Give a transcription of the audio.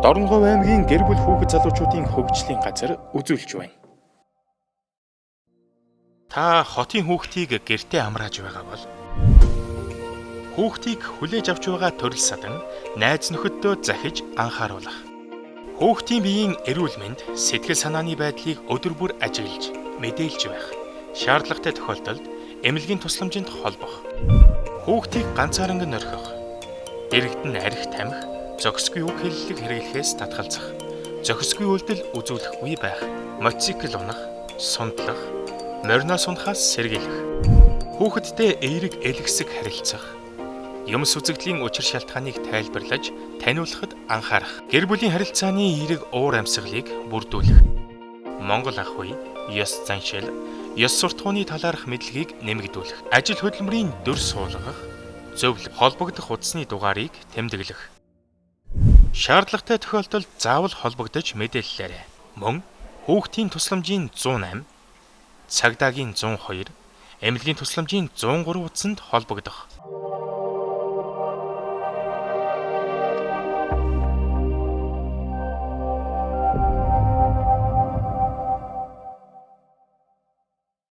Дорногов аймгийн гэр бүл хүүхэд залуучуудын хөгжлийн газар үзүүлж байна. Та хотын хүүхдийг гэртээ амрааж байгаа бол хүүхдийг хүлээж авч байгаа төрөл садан найз нөхөддөө захиж анхааруулах. Хүүхдийн биеийн эрүүл мэнд, сэтгэл санааны байдлыг өдөр бүр ажиглаж, мэдээлж байх. Шаардлагатай тохиолдолд эмнэлгийн тусламжинд холбох. Хүүхдийг ганцаарнг орхих. Дэрэгдэн архи тамхи, зохисгүй үг хэллэг хэрэглэхээс татгалзах. Зохисгүй үйлдэл үзүүлэхгүй байх. Мотоцикл унах, сундлах, мориноос унахаас сэргийлэх. Хүүхэдтэй эерэг элэгсэг харилцах. Юмс үзэгдлийн учир шалтгааныг тайлбарлаж, таниулахад анхаарах. Гэр бүлийн харилцааны эерэг уур амьсгалыг бүрдүүлэх. Монгол ах үе, ёс заншил, ёс суртахууны талаарх мэдлэгийг нэмэгдүүлэх. Ажил хөдөлмөрийн дүр суулгах, зөвлөх, холбогдох утасны дугаарыг тэмдэглэх. Шаардлагатай тохиолдолд заавал холбогдож мэдээллээрэй. Мөн хүүхдийн тусламжийн 108, цагдаагийн 102, эмнэлгийн тусламжийн 103 утсанд холбогдох.